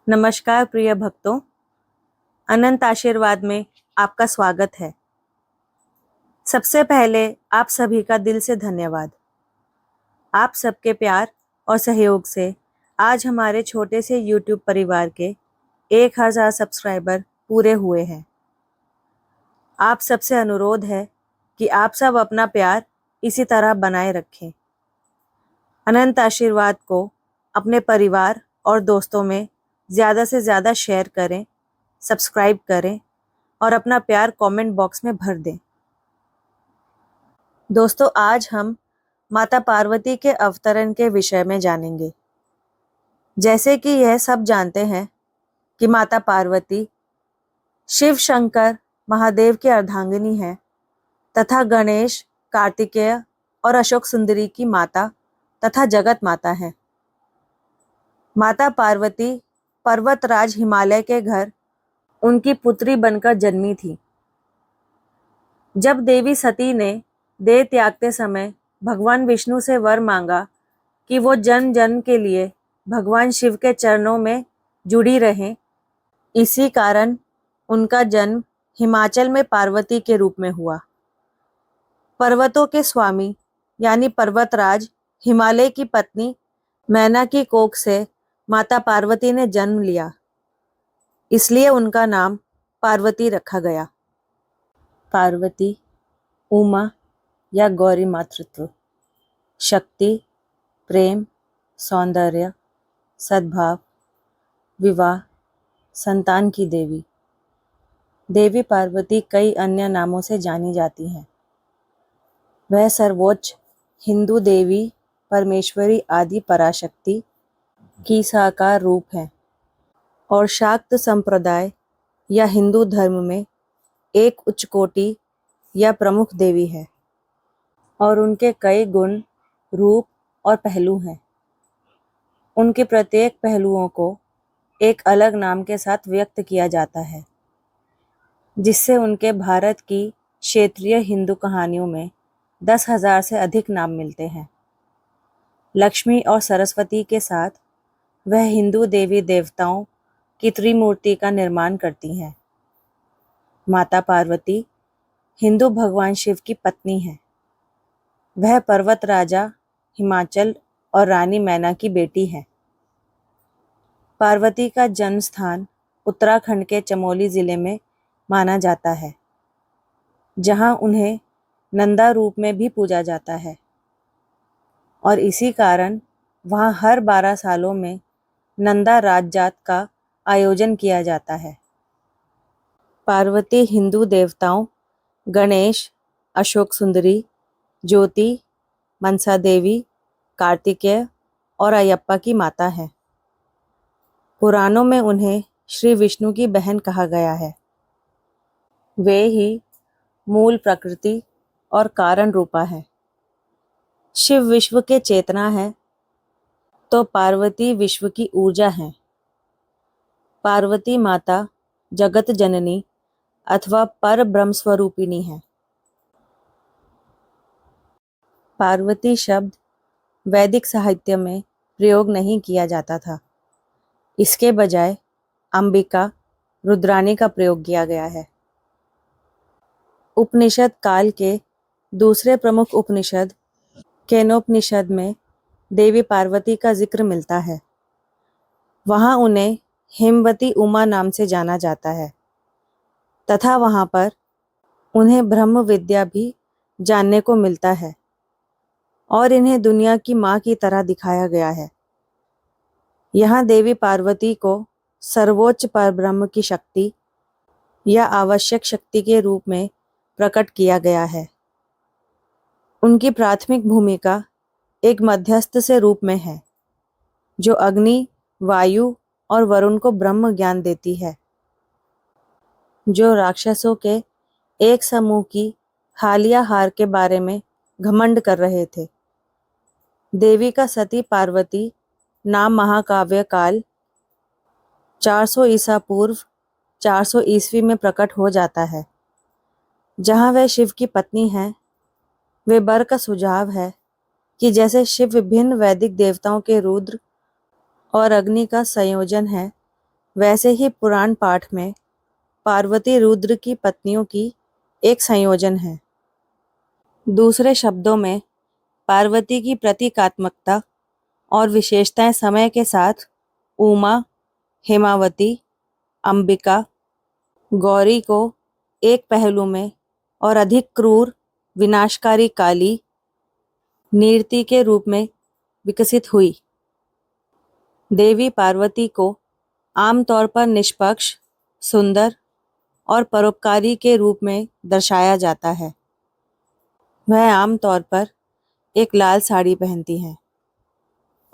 नमस्कार प्रिय भक्तों, अनंत आशीर्वाद में आपका स्वागत है। सबसे पहले आप सभी का दिल से धन्यवाद। आप सबके प्यार और सहयोग से आज हमारे छोटे से YouTube परिवार के 1000 सब्सक्राइबर पूरे हुए हैं। आप सबसे अनुरोध है कि आप सब अपना प्यार इसी तरह बनाए रखें। अनंत आशीर्वाद को अपने परिवार और दोस्तों में ज़्यादा से ज़्यादा शेयर करें, सब्सक्राइब करें और अपना प्यार कमेंट बॉक्स में भर दें। दोस्तों, आज हम माता पार्वती के अवतरण के विषय में जानेंगे। जैसे कि यह सब जानते हैं कि माता पार्वती शिव शंकर महादेव की अर्धांगिनी है तथा गणेश, कार्तिकेय और अशोक सुंदरी की माता तथा जगत माता है। माता पार्वती पर्वतराज हिमालय के घर उनकी पुत्री बनकर जन्मी थी। जब देवी सती ने देह त्यागते समय भगवान विष्णु से वर मांगा कि वो जन्म जन्म के लिए भगवान शिव के चरणों में जुड़ी रहें, इसी कारण उनका जन्म हिमाचल में पार्वती के रूप में हुआ। पर्वतों के स्वामी यानी पर्वतराज हिमालय की पत्नी मैना की कोख से माता पार्वती ने जन्म लिया, इसलिए उनका नाम पार्वती रखा गया। पार्वती उमा या गौरी मातृत्व, शक्ति, प्रेम, सौंदर्य, सद्भाव, विवाह, संतान की देवी। देवी पार्वती कई अन्य नामों से जानी जाती हैं। वह सर्वोच्च हिंदू देवी परमेश्वरी आदि पराशक्ति की साकार रूप है और शाक्त संप्रदाय या हिंदू धर्म में एक उच्च कोटि या प्रमुख देवी है और उनके कई गुण, रूप और पहलू हैं। उनके प्रत्येक पहलुओं को एक अलग नाम के साथ व्यक्त किया जाता है, जिससे उनके भारत की क्षेत्रीय हिंदू कहानियों में 10,000 से अधिक नाम मिलते हैं। लक्ष्मी और सरस्वती के साथ वह हिंदू देवी देवताओं की त्रिमूर्ति का निर्माण करती हैं। माता पार्वती हिंदू भगवान शिव की पत्नी है। वह पर्वत राजा हिमाचल और रानी मैना की बेटी है। पार्वती का जन्म स्थान उत्तराखंड के चमोली जिले में माना जाता है, जहां उन्हें नंदा रूप में भी पूजा जाता है और इसी कारण वहां हर 12 सालों में नंदा राजजात का आयोजन किया जाता है। पार्वती हिंदू देवताओं गणेश, अशोक सुंदरी, ज्योति, मनसा देवी, कार्तिकेय और अयप्पा की माता है। पुराणों में उन्हें श्री विष्णु की बहन कहा गया है। वे ही मूल प्रकृति और कारण रूपा है। शिव विश्व के चेतना है तो पार्वती विश्व की ऊर्जा है। पार्वती माता जगत जननी अथवा पर ब्रह्म स्वरूपिणी है। पार्वती शब्द वैदिक साहित्य में प्रयोग नहीं किया जाता था। इसके बजाय अंबिका, रुद्राणी का प्रयोग किया गया है। उपनिषद काल के दूसरे प्रमुख उपनिषद केनोपनिषद में देवी पार्वती का जिक्र मिलता है। वहाँ उन्हें हेमवती उमा नाम से जाना जाता है तथा वहाँ पर उन्हें ब्रह्म विद्या भी जानने को मिलता है और इन्हें दुनिया की माँ की तरह दिखाया गया है। यहाँ देवी पार्वती को सर्वोच्च परब्रह्म की शक्ति या आवश्यक शक्ति के रूप में प्रकट किया गया है। उनकी प्राथमिक भूमिका एक मध्यस्थ से रूप में है, जो अग्नि, वायु और वरुण को ब्रह्म ज्ञान देती है, जो राक्षसों के एक समूह की हालिया हार के बारे में घमंड कर रहे थे। देवी का सती पार्वती नाम महाकाव्य काल 400 ईसा पूर्व 400 ईस्वी में प्रकट हो जाता है। जहाँ वह शिव की पत्नी है, वे वर का सुझाव है कि जैसे शिव विभिन्न वैदिक देवताओं के रुद्र और अग्नि का संयोजन है, वैसे ही पुराण पाठ में पार्वती रुद्र की पत्नियों की एक संयोजन है। दूसरे शब्दों में पार्वती की प्रतीकात्मकता और विशेषताएं समय के साथ उमा, हेमावती, अंबिका, गौरी को एक पहलू में और अधिक क्रूर, विनाशकारी काली, नीरती के रूप में विकसित हुई। देवी पार्वती को आमतौर पर निष्पक्ष, सुंदर और परोपकारी के रूप में दर्शाया जाता है। वह आमतौर पर एक लाल साड़ी पहनती हैं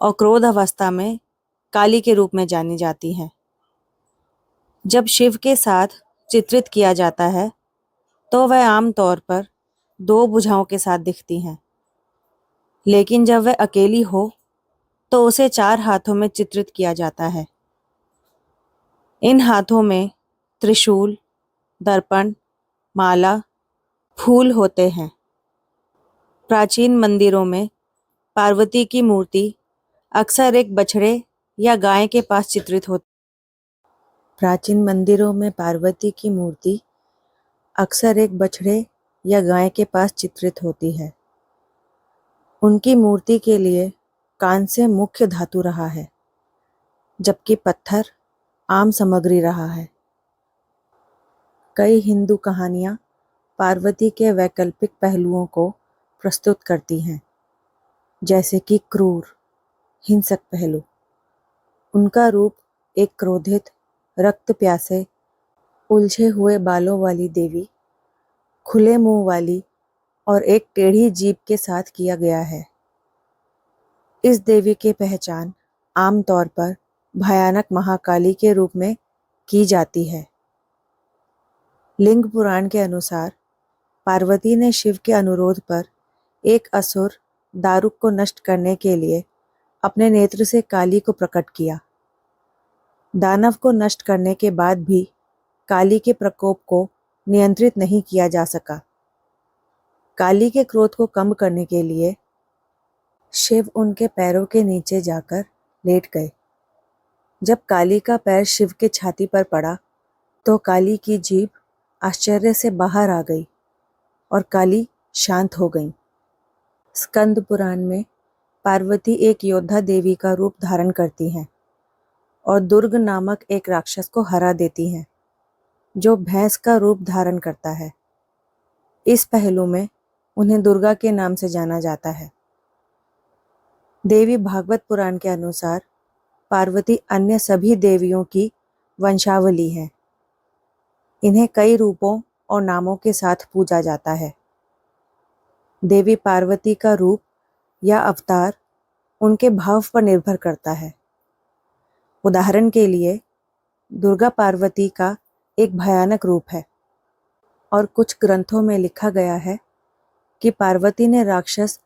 और क्रोध अवस्था में काली के रूप में जानी जाती हैं। जब शिव के साथ चित्रित किया जाता है तो वह आमतौर पर दो भुजाओं के साथ दिखती हैं, लेकिन जब वह अकेली हो तो उसे 4 हाथों में चित्रित किया जाता है। इन हाथों में त्रिशूल, दर्पण, माला, फूल होते हैं। प्राचीन मंदिरों में पार्वती की मूर्ति अक्सर एक बछड़े या गाय के पास चित्रित होती। प्राचीन मंदिरों में पार्वती की मूर्ति अक्सर एक बछड़े या गाय के पास चित्रित होती है। उनकी मूर्ति के लिए कांस्य मुख्य धातु रहा है, जबकि पत्थर आम सामग्री रहा है। कई हिंदू कहानियां पार्वती के वैकल्पिक पहलुओं को प्रस्तुत करती हैं, जैसे कि क्रूर, हिंसक पहलू। उनका रूप एक क्रोधित, रक्त प्यासे, उलझे हुए बालों वाली देवी, खुले मुंह वाली और एक टेढ़ी जीभ के साथ किया गया है। इस देवी की पहचान आमतौर पर भयानक महाकाली के रूप में की जाती है। लिंग पुराण के अनुसार पार्वती ने शिव के अनुरोध पर एक असुर दारुक को नष्ट करने के लिए अपने नेत्र से काली को प्रकट किया। दानव को नष्ट करने के बाद भी काली के प्रकोप को नियंत्रित नहीं किया जा सका। काली के क्रोध को कम करने के लिए शिव उनके पैरों के नीचे जाकर लेट गए। जब काली का पैर शिव के छाती पर पड़ा तो काली की जीभ आश्चर्य से बाहर आ गई और काली शांत हो गई। स्कंद पुराण में पार्वती एक योद्धा देवी का रूप धारण करती हैं और दुर्ग नामक एक राक्षस को हरा देती हैं, जो भैंस का रूप धारण करता है। इस पहलू में उन्हें दुर्गा के नाम से जाना जाता है। देवी भागवत पुराण के अनुसार पार्वती अन्य सभी देवियों की वंशावली है। इन्हें कई रूपों और नामों के साथ पूजा जाता है। देवी पार्वती का रूप या अवतार उनके भाव पर निर्भर करता है। उदाहरण के लिए दुर्गा पार्वती का एक भयानक रूप है और कुछ ग्रंथों में लिखा गया है कि पार्वती ने राक्षस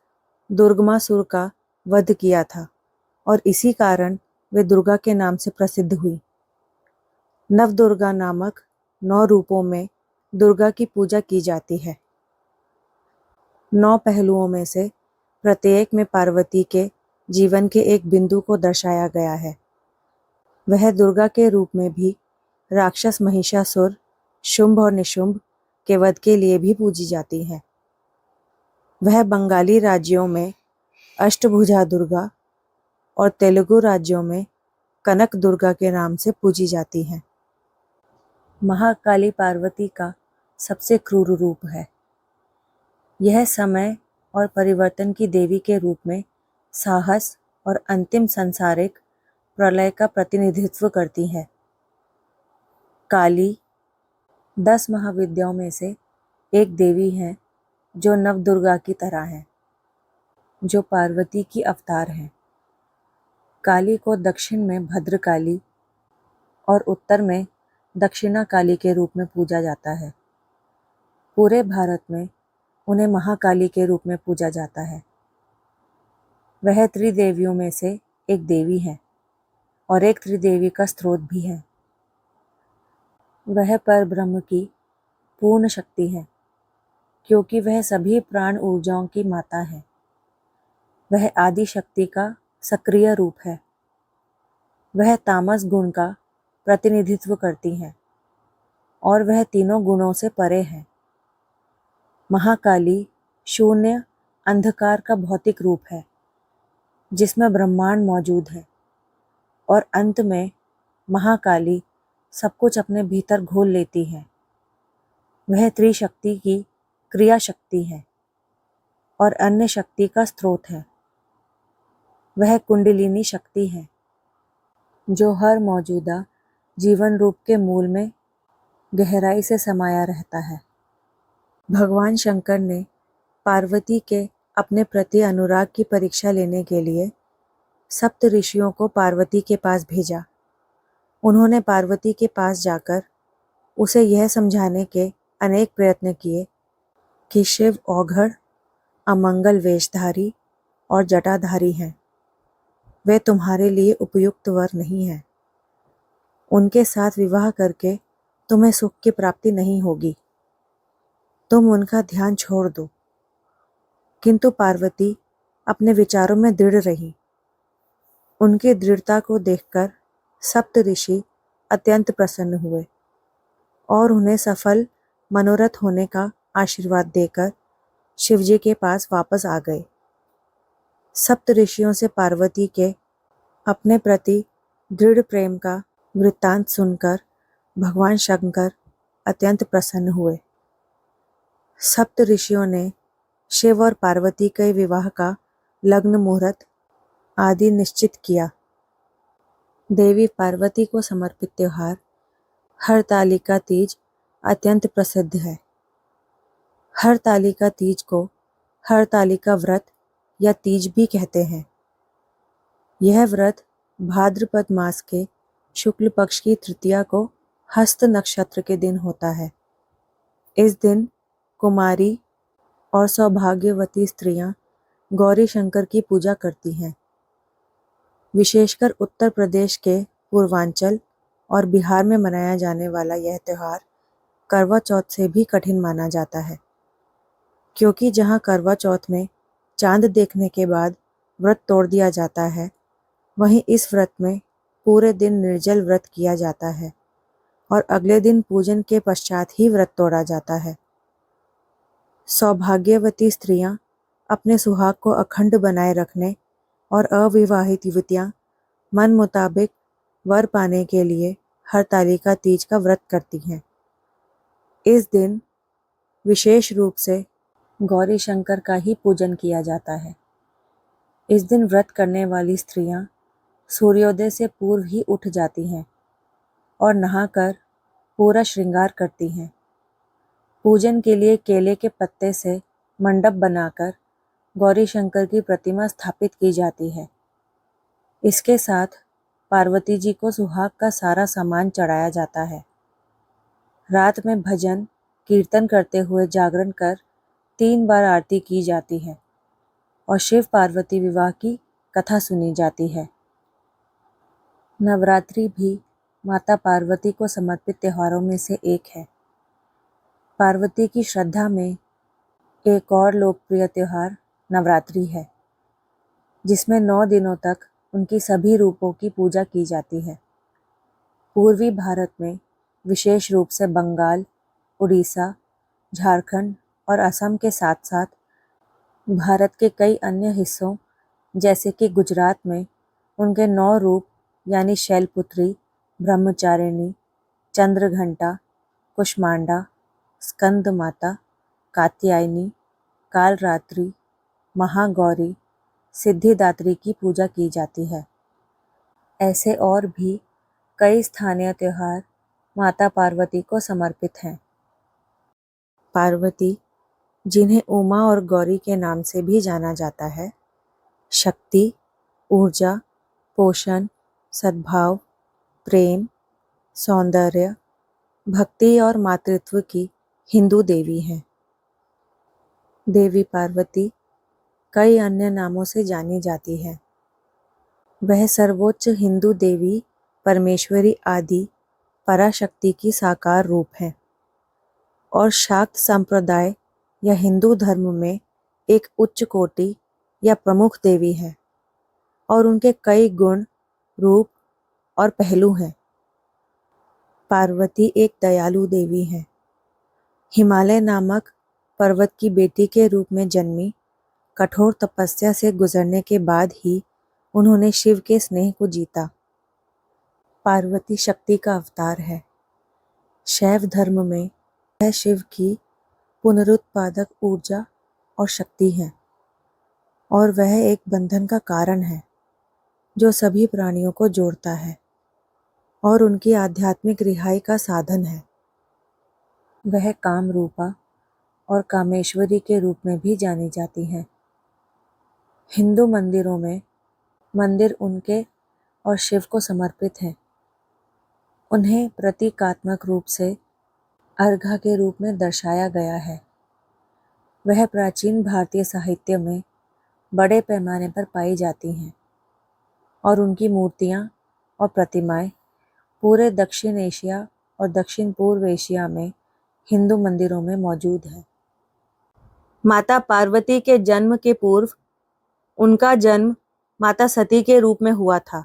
दुर्गमासुर का वध किया था और इसी कारण वे दुर्गा के नाम से प्रसिद्ध हुई। नवदुर्गा नामक 9 रूपों में दुर्गा की पूजा की जाती है। 9 पहलुओं में से प्रत्येक में पार्वती के जीवन के एक बिंदु को दर्शाया गया है। वह दुर्गा के रूप में भी राक्षस महिषासुर, शुंभ और निशुंभ के वध के लिए भी पूजी जाती है। वह बंगाली राज्यों में अष्टभुजा दुर्गा और तेलुगु राज्यों में कनक दुर्गा के नाम से पूजी जाती हैं। महाकाली पार्वती का सबसे क्रूर रूप है। यह समय और परिवर्तन की देवी के रूप में साहस और अंतिम सांसारिक प्रलय का प्रतिनिधित्व करती है। काली 10 महाविद्याओं में से एक देवी है जो नवदुर्गा की तरह है, जो पार्वती की अवतार है। काली को दक्षिण में भद्रकाली और उत्तर में दक्षिणा काली के रूप में पूजा जाता है। पूरे भारत में उन्हें महाकाली के रूप में पूजा जाता है। वह त्रिदेवियों में से एक देवी है और एक त्रिदेवी का स्रोत भी है। वह परब्रह्म की पूर्ण शक्ति है, क्योंकि वह सभी प्राण ऊर्जाओं की माता है। वह आदि शक्ति का सक्रिय रूप है। वह तामस गुण का प्रतिनिधित्व करती हैं और वह तीनों गुणों से परे है। महाकाली शून्य अंधकार का भौतिक रूप है जिसमें ब्रह्मांड मौजूद है और अंत में महाकाली सब कुछ अपने भीतर घोल लेती है। वह त्रिशक्ति की क्रिया शक्ति है और अन्य शक्ति का स्रोत है। वह कुंडलिनी शक्ति है जो हर मौजूदा जीवन रूप के मूल में गहराई से समाया रहता है। भगवान शंकर ने पार्वती के अपने प्रति अनुराग की परीक्षा लेने के लिए सप्त ऋषियों को पार्वती के पास भेजा। उन्होंने पार्वती के पास जाकर उसे यह समझाने के अनेक प्रयत्न किए कि शिव औघड़, अमंगल वेशधारी और जटाधारी हैं। वे तुम्हारे लिए उपयुक्त वर नहीं हैं। उनके साथ विवाह करके तुम्हें सुख की प्राप्ति नहीं होगी। तुम उनका ध्यान छोड़ दो। किंतु पार्वती अपने विचारों में दृढ़ रही। उनकी दृढ़ता को देखकर सप्त ऋषि अत्यंत प्रसन्न हुए और उन्हें सफल मनोरथ होने का आशीर्वाद देकर शिवजी के पास वापस आ गए। सप्त ऋषियों से पार्वती के अपने प्रति दृढ़ प्रेम का वृत्तांत सुनकर भगवान शंकर अत्यंत प्रसन्न हुए। सप्त ऋषियों ने शिव और पार्वती के विवाह का लग्न मुहूर्त आदि निश्चित किया। देवी पार्वती को समर्पित त्योहार हरतालिका तीज अत्यंत प्रसिद्ध है। हरतालिका तीज को हरतालिका व्रत या तीज भी कहते हैं। यह व्रत भाद्रपद मास के शुक्ल पक्ष की तृतीया को हस्त नक्षत्र के दिन होता है। इस दिन कुमारी और सौभाग्यवती स्त्रियां गौरी शंकर की पूजा करती हैं। विशेषकर उत्तर प्रदेश के पूर्वांचल और बिहार में मनाया जाने वाला यह त्यौहार करवा चौथ से भी कठिन माना जाता है, क्योंकि जहां करवा चौथ में चांद देखने के बाद व्रत तोड़ दिया जाता है, वहीं इस व्रत में पूरे दिन निर्जल व्रत किया जाता है और अगले दिन पूजन के पश्चात ही व्रत तोड़ा जाता है। सौभाग्यवती स्त्रियां अपने सुहाग को अखंड बनाए रखने और अविवाहित युवतियां मन मुताबिक वर पाने के लिए हरतालिका तीज का व्रत करती हैं। इस दिन विशेष रूप से गौरी शंकर का ही पूजन किया जाता है। इस दिन व्रत करने वाली स्त्रियां सूर्योदय से पूर्व ही उठ जाती हैं और नहाकर पूरा श्रृंगार करती हैं। पूजन के लिए केले के पत्ते से मंडप बनाकर गौरी शंकर की प्रतिमा स्थापित की जाती है। इसके साथ पार्वती जी को सुहाग का सारा सामान चढ़ाया जाता है। रात में भजन कीर्तन करते हुए जागरण कर 3 बार आरती की जाती है और शिव पार्वती विवाह की कथा सुनी जाती है। नवरात्रि भी माता पार्वती को समर्पित त्योहारों में से एक है। पार्वती की श्रद्धा में एक और लोकप्रिय त्योहार नवरात्रि है, जिसमें 9 दिनों तक उनकी सभी रूपों की पूजा की जाती है। पूर्वी भारत में विशेष रूप से बंगाल, उड़ीसा, झारखंड और असम के साथ साथ भारत के कई अन्य हिस्सों जैसे कि गुजरात में उनके 9 रूप यानी शैलपुत्री, ब्रह्मचारिणी, चंद्रघंटा, कुष्मांडा, स्कंद माता, कात्यायनी, कालरात्रि, महागौरी, सिद्धिदात्री की पूजा की जाती है। ऐसे और भी कई स्थानीय त्योहार माता पार्वती को समर्पित हैं। पार्वती, जिन्हें उमा और गौरी के नाम से भी जाना जाता है, शक्ति, ऊर्जा, पोषण, सद्भाव, प्रेम, सौंदर्य, भक्ति और मातृत्व की हिंदू देवी हैं। देवी पार्वती कई अन्य नामों से जानी जाती है। वह सर्वोच्च हिंदू देवी परमेश्वरी आदि पराशक्ति की साकार रूप है और शाक्त संप्रदाय या हिंदू धर्म में एक उच्च कोटि या प्रमुख देवी है और उनके कई गुण, रूप और पहलू हैं। पार्वती एक दयालु देवी है। हिमालय नामक पर्वत की बेटी के रूप में जन्मी, कठोर तपस्या से गुजरने के बाद ही उन्होंने शिव के स्नेह को जीता। पार्वती शक्ति का अवतार है। शैव धर्म में वह शिव की पुनरुत्पादक ऊर्जा और शक्ति है, और वह एक बंधन का कारण है जो सभी प्राणियों को जोड़ता है और उनकी आध्यात्मिक रिहाई का साधन है। वह काम रूपा और कामेश्वरी के रूप में भी जानी जाती हैं। हिंदू मंदिरों में मंदिर उनके और शिव को समर्पित हैं। उन्हें प्रतीकात्मक रूप से अर्घा के रूप में दर्शाया गया है। वह प्राचीन भारतीय साहित्य में बड़े पैमाने पर पाई जाती हैं और उनकी मूर्तियाँ और प्रतिमाएं पूरे दक्षिण एशिया और दक्षिण पूर्व एशिया में हिंदू मंदिरों में मौजूद हैं। माता पार्वती के जन्म के पूर्व उनका जन्म माता सती के रूप में हुआ था,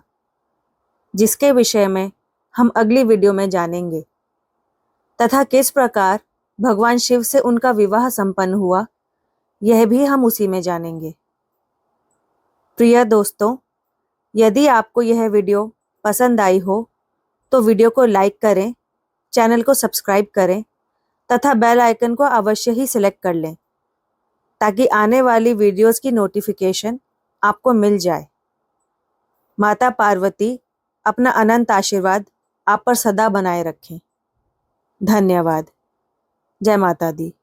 जिसके विषय में हम अगली वीडियो में जानेंगे, तथा किस प्रकार भगवान शिव से उनका विवाह संपन्न हुआ, यह भी हम उसी में जानेंगे। प्रिय दोस्तों, यदि आपको यह वीडियो पसंद आई हो तो वीडियो को लाइक करें, चैनल को सब्सक्राइब करें तथा बेल आइकन को अवश्य ही सिलेक्ट कर लें ताकि आने वाली वीडियोस की नोटिफिकेशन आपको मिल जाए। माता पार्वती अपना अनंत आशीर्वाद आप पर सदा बनाए रखें। धन्यवाद। जय माता दी।